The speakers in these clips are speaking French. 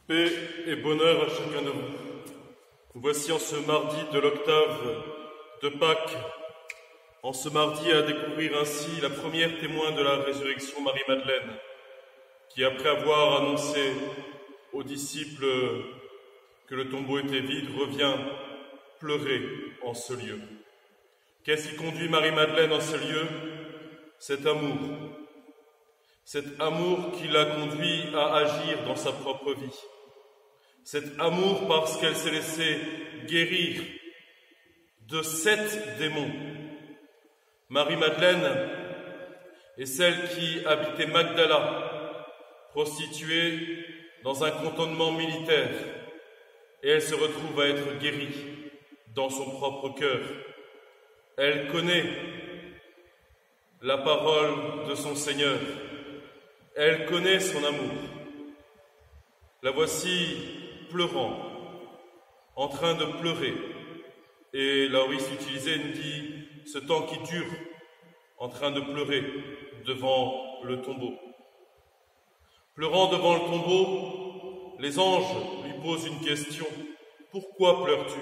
Paix et bonheur à chacun de vous. Nous voici en ce mardi de l'octave de Pâques, en ce mardi à découvrir ainsi la première témoin de la résurrection, Marie-Madeleine, qui après avoir annoncé aux disciples que le tombeau était vide, revient pleurer en ce lieu. Qu'est-ce qui conduit Marie-Madeleine en ce lieu? Cet amour. Cet amour qui l'a conduit à agir dans sa propre vie. Cet amour parce qu'elle s'est laissée guérir de 7 démons. Marie-Madeleine est celle qui habitait Magdala, prostituée dans un cantonnement militaire, et elle se retrouve à être guérie dans son propre cœur. Elle connaît la parole de son Seigneur. Elle connaît son amour. La voici pleurant, en train de pleurer. Et Laurice utilisé nous dit ce temps qui dure, en train de pleurer devant le tombeau. Pleurant devant le tombeau, les anges lui posent une question. Pourquoi pleures-tu?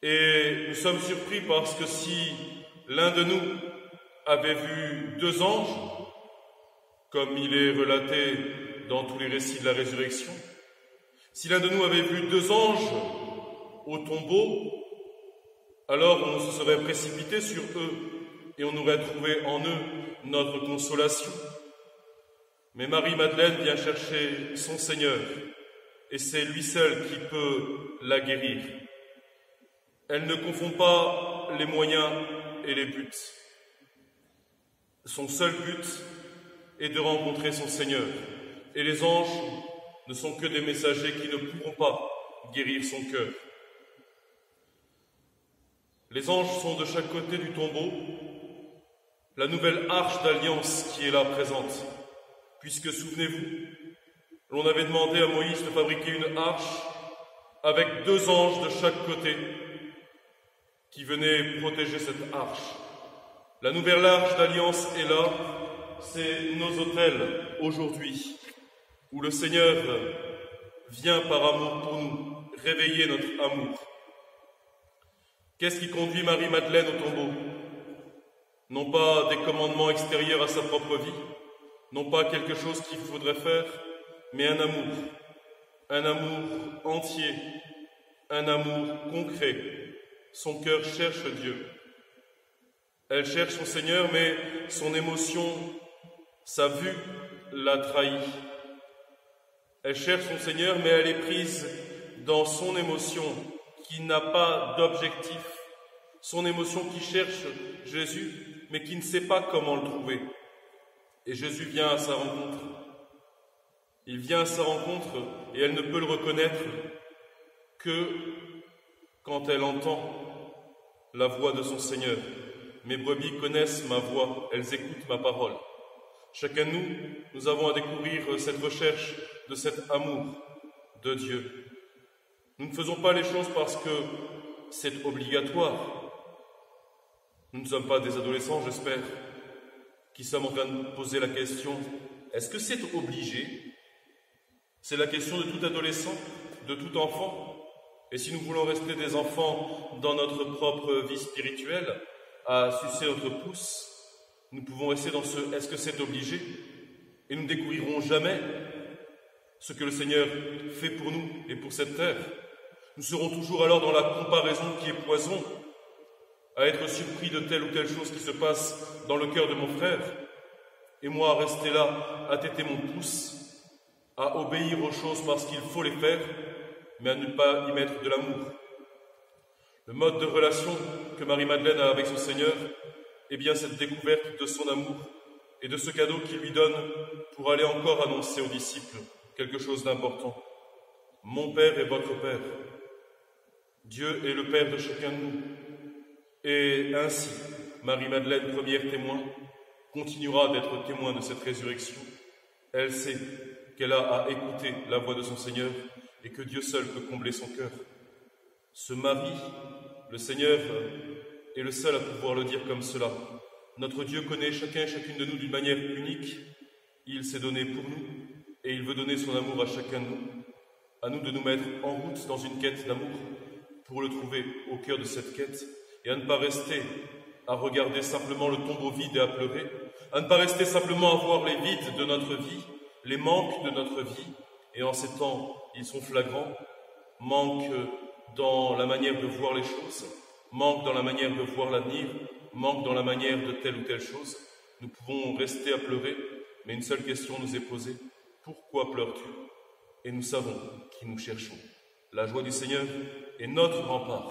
Et nous sommes surpris parce que si l'un de nous avait vu 2 anges, comme il est relaté dans tous les récits de la résurrection, si l'un de nous avait vu 2 anges au tombeau, alors on se serait précipité sur eux et on aurait trouvé en eux notre consolation. Mais Marie-Madeleine vient chercher son Seigneur et c'est lui seul qui peut la guérir. Elle ne confond pas les moyens et les buts. Son seul but est de rencontrer son Seigneur. Et les anges ne sont que des messagers qui ne pourront pas guérir son cœur. Les anges sont de chaque côté du tombeau, la nouvelle arche d'alliance qui est là présente. Puisque, souvenez-vous, l'on avait demandé à Moïse de fabriquer une arche avec 2 anges de chaque côté qui venaient protéger cette arche. La nouvelle arche d'alliance est là, c'est nos autels aujourd'hui, où le Seigneur vient par amour pour nous réveiller notre amour. Qu'est-ce qui conduit Marie-Madeleine au tombeau? Non pas des commandements extérieurs à sa propre vie, non pas quelque chose qu'il faudrait faire, mais un amour entier, un amour concret. Son cœur cherche Dieu. Elle cherche son Seigneur, mais son émotion, sa vue, l'a trahi. Elle cherche son Seigneur, mais elle est prise dans son émotion qui n'a pas d'objectif. Son émotion qui cherche Jésus, mais qui ne sait pas comment le trouver. Et Jésus vient à sa rencontre. Il vient à sa rencontre et elle ne peut le reconnaître que quand elle entend la voix de son Seigneur. Mes brebis connaissent ma voix, elles écoutent ma parole. Chacun de nous avons à découvrir cette recherche de cet amour de Dieu. Nous ne faisons pas les choses parce que c'est obligatoire. Nous ne sommes pas des adolescents, j'espère, qui sommes en train de poser la question, est-ce que c'est obligé? C'est la question de tout adolescent, de tout enfant. Et si nous voulons rester des enfants dans notre propre vie spirituelle, à sucer notre pouce, nous pouvons rester dans ce « est-ce que c'est obligé ?» et nous ne découvrirons jamais ce que le Seigneur fait pour nous et pour cette terre. Nous serons toujours alors dans la comparaison qui est poison, à être surpris de telle ou telle chose qui se passe dans le cœur de mon frère, et moi à rester là, à téter mon pouce, à obéir aux choses parce qu'il faut les faire, mais à ne pas y mettre de l'amour. Le mode de relation que Marie-Madeleine a avec son Seigneur, est bien cette découverte de son amour et de ce cadeau qu'il lui donne pour aller encore annoncer aux disciples quelque chose d'important. Mon Père est votre Père. Dieu est le Père de chacun de nous. Et ainsi, Marie-Madeleine, première témoin, continuera d'être témoin de cette résurrection. Elle sait qu'elle a à écouter la voix de son Seigneur et que Dieu seul peut combler son cœur. Ce mari, le Seigneur, est le seul à pouvoir le dire comme cela. Notre Dieu connaît chacun et chacune de nous d'une manière unique. Il s'est donné pour nous et il veut donner son amour à chacun de nous. À nous de nous mettre en route dans une quête d'amour pour le trouver au cœur de cette quête et à ne pas rester à regarder simplement le tombeau vide et à pleurer, à ne pas rester simplement à voir les vides de notre vie, les manques de notre vie, et en ces temps, ils sont flagrants, manque dans la manière de voir les choses, manque dans la manière de voir l'avenir, manque dans la manière de telle ou telle chose. Nous pouvons rester à pleurer, mais une seule question nous est posée. Pourquoi pleures-tu? Et nous savons qui nous cherchons. La joie du Seigneur est notre rempart.